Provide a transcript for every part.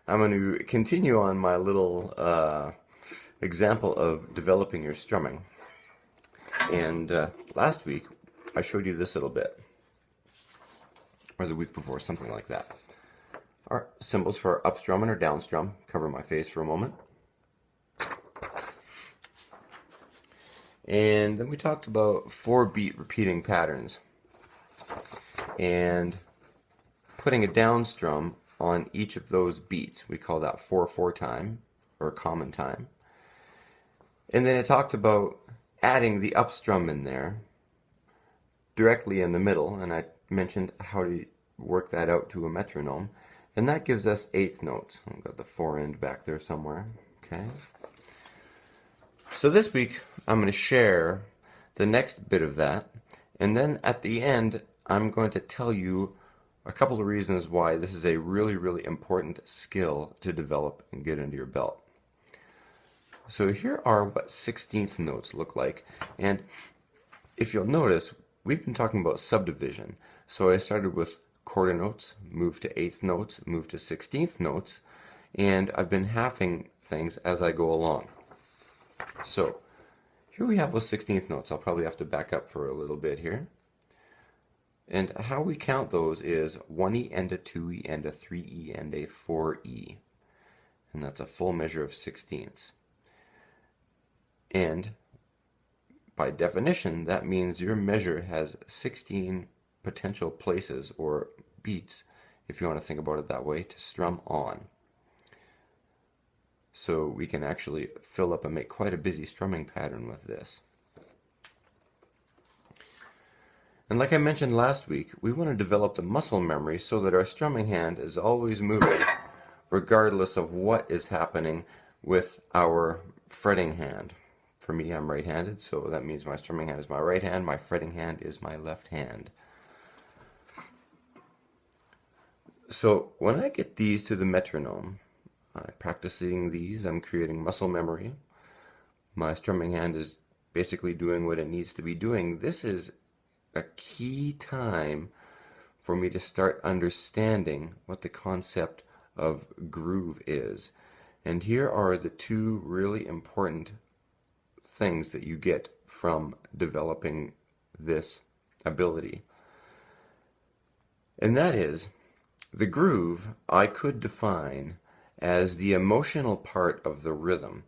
I'm going to continue on my little example of developing your strumming. And last week I showed you this little bit, or the week before, something like that. Our symbols for up strum and our down strum. Cover my face for a moment. And then we talked about 4-beat repeating patterns and putting a down strum on each of those beats. We call that 4/4 time, or common time. And then it talked about adding the up strum in there directly in the middle, and I mentioned how to work that out to a metronome, and that gives us eighth notes. I've got the 4 end back there somewhere. Okay. So this week I'm going to share the next bit of that, and then at the end I'm going to tell you a couple of reasons why this is a really important skill to develop and get into your belt. So here are what 16th notes look like, and if you'll notice, we've been talking about subdivision. So I started with quarter notes, moved to eighth notes, moved to 16th notes, and I've been halving things as I go along. So here we have those 16th notes. I'll probably have to back up for a little bit here. And how we count those is 1E and a 2E and a 3E and a 4E. And that's a full measure of 16ths. And by definition, that means your measure has 16 potential places or beats, if you want to think about it that way, to strum on. So we can actually fill up and make quite a busy strumming pattern with this. And like I mentioned last week, we want to develop the muscle memory so that our strumming hand is always moving regardless of what is happening with our fretting hand. For me, I'm right-handed, so that means my strumming hand is my right hand, my fretting hand is my left hand. So when I get these to the metronome, practicing these, I'm creating muscle memory. My strumming hand is basically doing what it needs to be doing. This is a key time for me to start understanding what the concept of groove is. And here are the two really important things that you get from developing this ability. And that is, the groove I could define as the emotional part of the rhythm.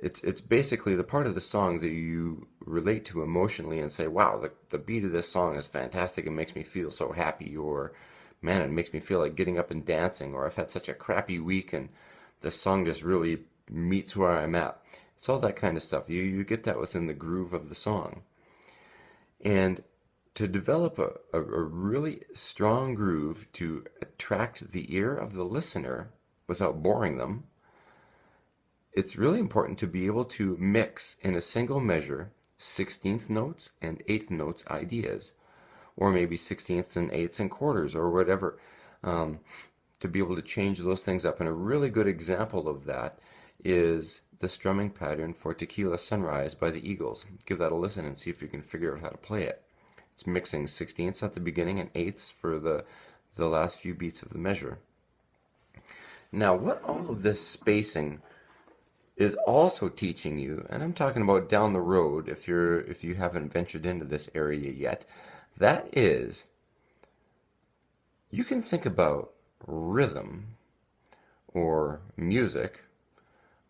It's basically the part of the song that you relate to emotionally and say, wow, the beat of this song is fantastic, it makes me feel so happy, or man, it makes me feel like getting up and dancing, or I've had such a crappy week and this song just really meets where I'm at. It's all that kind of stuff. You get that within the groove of the song. And to develop a really strong groove to attract the ear of the listener without boring them, it's really important to be able to mix in a single measure 16th notes and 8th notes ideas, or maybe 16ths and 8ths and quarters, or whatever, to be able to change those things up. And a really good example of that is the strumming pattern for Tequila Sunrise by the Eagles. Give that a listen and see if you can figure out how to play it. It's mixing 16ths at the beginning and 8ths for the last few beats of the measure. Now, what all of this spacing is also teaching you, and I'm talking about down the road if you haven't ventured into this area yet, that is, you can think about rhythm or music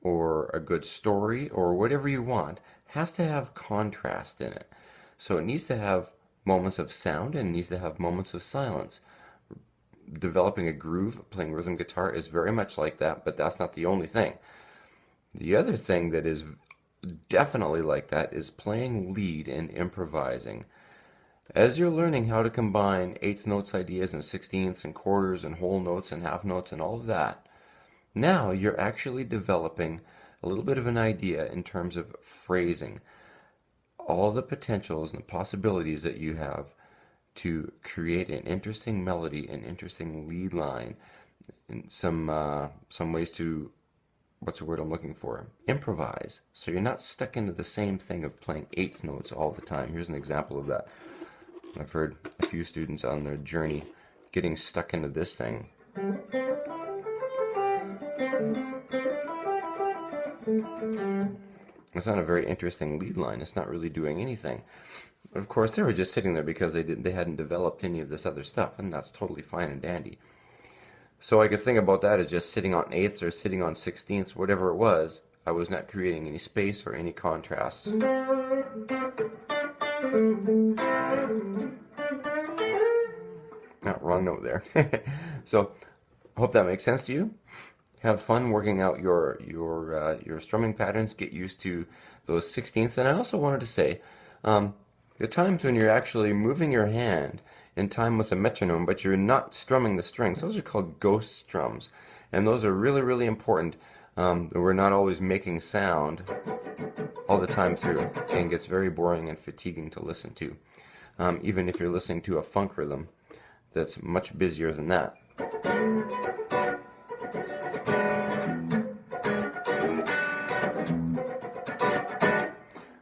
or a good story or whatever you want has to have contrast in it. So it needs to have moments of sound and it needs to have moments of silence. Developing a groove, playing rhythm guitar is very much like that, but that's not the only thing. The other thing that is definitely like that is playing lead and improvising. As you're learning how to combine eighth notes ideas and 16ths and quarters and whole notes and half notes and all of that, now you're actually developing a little bit of an idea in terms of phrasing. All the potentials and the possibilities that you have to create an interesting melody, an interesting lead line, and some ways to, what's the word I'm looking for? Improvise. So you're not stuck into the same thing of playing eighth notes all the time. Here's an example of that. I've heard a few students on their journey getting stuck into this thing. It's not a very interesting lead line. It's not really doing anything. But of course, they were just sitting there because they hadn't developed any of this other stuff, and that's totally fine and dandy. So I could think about that as just sitting on eighths or sitting on sixteenths, whatever it was. I was not creating any space or any contrast. Oh, wrong note there. So, I hope that makes sense to you. Have fun working out your strumming patterns. Get used to those sixteenths. And I also wanted to say, the times when you're actually moving your hand in time with a metronome, but you're not strumming the strings, those are called ghost strums, and those are really, really important. We're not always making sound all the time through, and it gets very boring and fatiguing to listen to, even if you're listening to a funk rhythm that's much busier than that.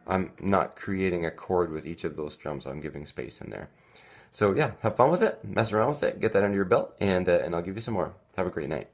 I'm not creating a chord with each of those drums. I'm giving space in there. So yeah, have fun with it, mess around with it, get that under your belt, and I'll give you some more. Have a great night.